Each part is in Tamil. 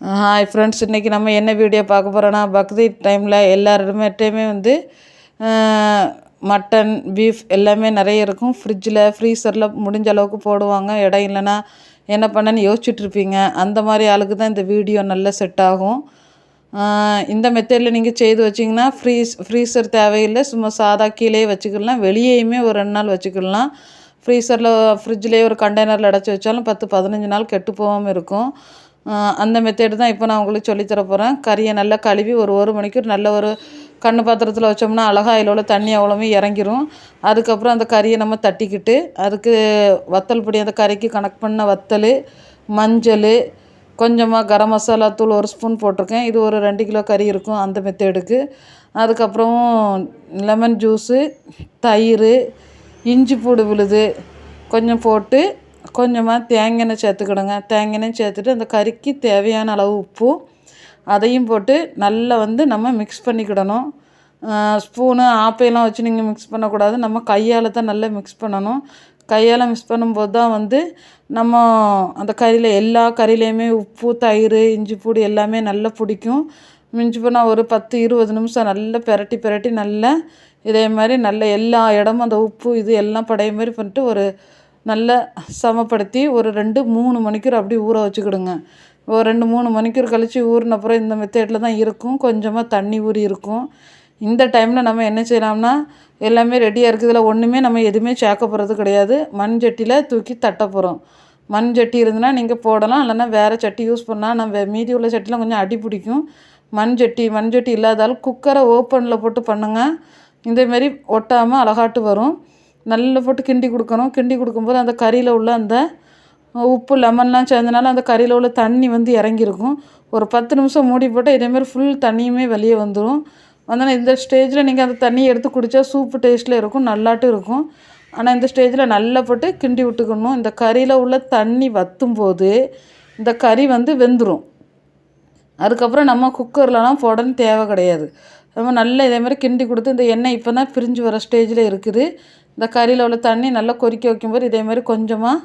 ஹாய் ஃப்ரெண்ட்ஸ், இன்றைக்கி நம்ம என்ன வீடியோ பார்க்க போகிறோன்னா, பக்ரீத் டைமில் எல்லாருமேட்டையுமே வந்து மட்டன், பீஃப் எல்லாமே நிறைய இருக்கும். ஃப்ரீசரில் முடிஞ்ச அளவுக்கு போடுவாங்க. இடம் இல்லைன்னா என்ன பண்ணேன்னு யோசிச்சுட்ருப்பீங்க. அந்த மாதிரி ஆளுக்கு தான் இந்த வீடியோ நல்லா செட் ஆகும். இந்த மெத்தடில் நீங்கள் செய்து வச்சிங்கன்னா ஃப்ரீசர் தேவையில்லை. சும்மா சாதா கீழே வச்சுக்கலாம். வெளியேயுமே ஒரு 2 நாள் வச்சுக்கலாம். ஃப்ரிட்ஜ்லேயே ஒரு கண்டெய்னரில் அடைச்சி வச்சாலும் 10-15 நாள் கெட்டு போகாமல் இருக்கும். அந்த மெத்தேடு தான் இப்போ நான் உங்களுக்கு சொல்லித்தர போகிறேன். கறியை நல்லா கழுவி ஒரு மணிக்கூர் நல்ல ஒரு கண்ணு பாத்திரத்தில் வச்சோம்னா அழகாக அதில் உள்ள தண்ணி அவ்வளோவும் இறங்கிரும். அதுக்கப்புறம் அந்த கறியை நம்ம தட்டிக்கிட்டு அதுக்கு வத்தல் பொடி, அந்த கறிக்கு கனெக்ட் பண்ண வத்தல், மஞ்சள், கொஞ்சமாக கரம் மசாலா தூள் 1 ஸ்பூன் போட்டிருக்கேன். இது ஒரு 2 கிலோ கறி இருக்கும் அந்த மெத்தேடுக்கு. அதுக்கப்புறம் லெமன் ஜூஸு, தயிர், இஞ்சி பூடு விழுது கொஞ்சம் போட்டு கொஞ்சமாக தேங்காய் எண்ணெய் சேர்த்துக்கிடுங்க. தேங்காய் எண்ணெய் சேர்த்துட்டு அந்த கறிக்கு தேவையான அளவு உப்பு அதையும் போட்டு நல்லா வந்து நம்ம மிக்ஸ் பண்ணிக்கிடணும். ஸ்பூனு ஆப்பையெல்லாம் வச்சு நீங்கள் மிக்ஸ் பண்ணக்கூடாது. நம்ம கையால் தான் நல்லா மிக்ஸ் பண்ணணும். கையால் மிக்ஸ் பண்ணும்போது தான் வந்து நம்ம அந்த கறியில் எல்லா கறியிலையுமே உப்பு, தயிர், இஞ்சி பூடு எல்லாமே நல்லா பிடிக்கும். மிஞ்சி போனால் ஒரு 10-20 நிமிஷம் நல்லா பெரட்டி நல்லா இதே மாதிரி நல்ல எல்லா இடமும் அந்த உப்பு இது எல்லாம் படைய மாதிரி பண்ணிட்டு ஒரு நல்லா சமப்படுத்தி ஒரு 2-3 மணிக்கூர் அப்படி ஊற வச்சுக்கிடுங்க. ஒரு 2-3 மணிக்கூர் கழித்து ஊறினப்புறம் இந்த மெத்தேடில் தான் இருக்கும். கொஞ்சமாக தண்ணி ஊறி இருக்கும். இந்த டைமில் நம்ம என்ன செய்யலாம்னா, எல்லாமே ரெடியாக இருக்குது. இதில் ஒன்றுமே நம்ம எதுவுமே சேர்க்க போகிறது கிடையாது. மண் சட்டியில் தூக்கி தட்ட போகிறோம். மண் சட்டி இருந்துன்னா நீங்கள் போடலாம், இல்லைன்னா வேறு சட்டி யூஸ் பண்ணால். நம்ம மீதி உள்ள சட்டிலாம் கொஞ்சம் அடி பிடிக்கும். மண் சட்டி இல்லாதாலும் குக்கரை ஓப்பனில் போட்டு பண்ணுங்கள். இதேமாரி ஒட்டாமல் அழகாட்டு வரும். நல்லா போட்டு கிண்டி கொடுக்கணும். கிண்டி கொடுக்கும்போது அந்த கறியில் உள்ள அந்த உப்பு, லெமன்லாம் சேர்ந்தனால அந்த கறியில் உள்ள தண்ணி வந்து இறங்கியிருக்கும். ஒரு 10 நிமிஷம் மூடி போட்டால் இதேமாரி ஃபுல் தண்ணியுமே வெளியே வந்துடும். வந்தோன்னா இந்த ஸ்டேஜில் நீங்கள் அந்த தண்ணியை எடுத்து குடித்தா சூப்பு டேஸ்ட்டில் இருக்கும், நல்லாட்டும் இருக்கும். ஆனால் இந்த ஸ்டேஜில் நல்லா போட்டு கிண்டி விட்டுக்கணும். இந்த கறியில் உள்ள தண்ணி வற்றும்போது இந்த கறி வந்து வெந்துடும். அதுக்கப்புறம் நம்ம குக்கர்லலாம் போடன்னு தேவை கிடையாது. நம்ம நல்லா இதேமாதிரி கிண்டி கொடுத்து இந்த எண்ணெய் இப்போ தான் பிரிஞ்சு வர ஸ்டேஜில் இருக்குது. இந்த கறியில் உள்ள தண்ணி நல்லா கொதிக்க வைக்கும்போது இதேமாதிரி கொஞ்சமாக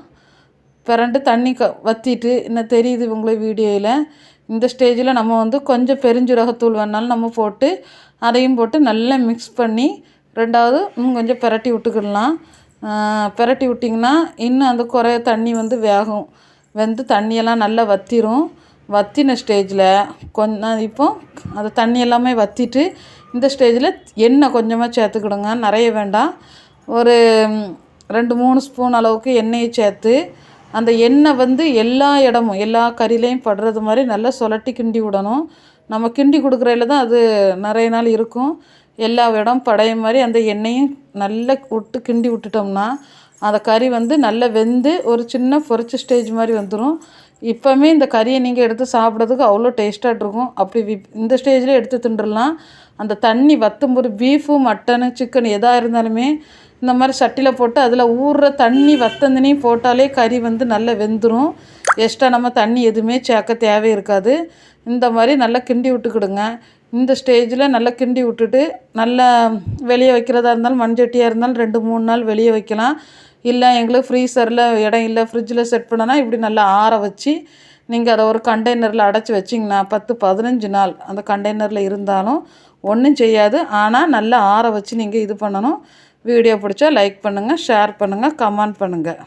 பிரண்டு தண்ணி வற்றிட்டு இன்னும் தெரியுது உங்களுக்கு வீடியோவில். இந்த ஸ்டேஜில் நம்ம வந்து கொஞ்சம் பெருஞ்சீரகத்தூள் வேணாலும் நம்ம போட்டு அதையும் போட்டு நல்லா மிக்ஸ் பண்ணி ரெண்டாவது இன்னும் கொஞ்சம் பிரட்டி விட்டுக்கிடலாம். பிரட்டி விட்டிங்கன்னா இன்னும் அந்த குறைய தண்ணி வந்து வெந்து தண்ணியெல்லாம் நல்லா வற்றிரும். வற்றின ஸ்டேஜில் கொஞ்சம் இப்போ அந்த தண்ணி எல்லாமே வற்றிட்டு இந்த ஸ்டேஜில் எண்ணெய் கொஞ்சமாக சேர்த்துக்கிடுங்க. நிறைய வேண்டாம். ஒரு 2-3 ஸ்பூன் அளவுக்கு எண்ணெயை சேர்த்து அந்த எண்ணெய் வந்து எல்லா இடமும் எல்லா கறியிலையும் படுறது மாதிரி நல்லா சுலட்டி கிண்டி விடணும். நம்ம கிண்டி கொடுக்குறதுல தான் அது நிறைய நாள் இருக்கும். எல்லா இடம் படைய மாதிரி அந்த எண்ணெயும் நல்லா விட்டு கிண்டி விட்டுட்டோம்னா அந்த கறி வந்து நல்லா வெந்து ஒரு சின்ன பொரிச்ச ஸ்டேஜ் மாதிரி வந்துடும். இப்போவுமே இந்த கறியை நீங்கள் எடுத்து சாப்பிட்றதுக்கு அவ்வளோ டேஸ்ட்டாக இருக்கும். அப்படி இந்த ஸ்டேஜில் எடுத்து தின்றுடலாம். அந்த தண்ணி வற்றும்போது பீஃபு, மட்டனு, சிக்கன் எதாக இருந்தாலுமே இந்த மாதிரி சட்டியில் போட்டு அதில் ஊறுற தண்ணி வத்தந்தண்ணியும் போட்டாலே கறி வந்து நல்லா வெந்துடும். எக்ஸ்ட்ரா நம்ம தண்ணி எதுவுமே சேர்க்க தேவை இருக்காது. இந்த மாதிரி நல்லா கிண்டி விட்டுக்கிடுங்க. இந்த ஸ்டேஜில் நல்லா கிண்டி விட்டுட்டு நல்லா வெளியே வைக்கிறதா இருந்தாலும் மண்சட்டியாக இருந்தாலும் 2-3 நாள் வெளியே வைக்கலாம். இல்லை எங்களுக்கு ஃப்ரீசரில் இடம் இல்லை, ஃப்ரிட்ஜில் செட் பண்ணனா இப்படி நல்லா ஆற வச்சு நீங்கள் அதை ஒரு கண்டெய்னரில் அடைச்சி வச்சிங்கன்னா 10-15 நாள் அந்த கண்டெய்னரில் இருந்தாலும் ஒன்றும் செய்யாது. ஆனால் நல்லா ஆற வச்சு நீங்கள் இது பண்ணணும். வீடியோ பிடிச்சா லைக் பண்ணுங்கள், ஷேர் பண்ணுங்கள், கமெண்ட் பண்ணுங்கள்.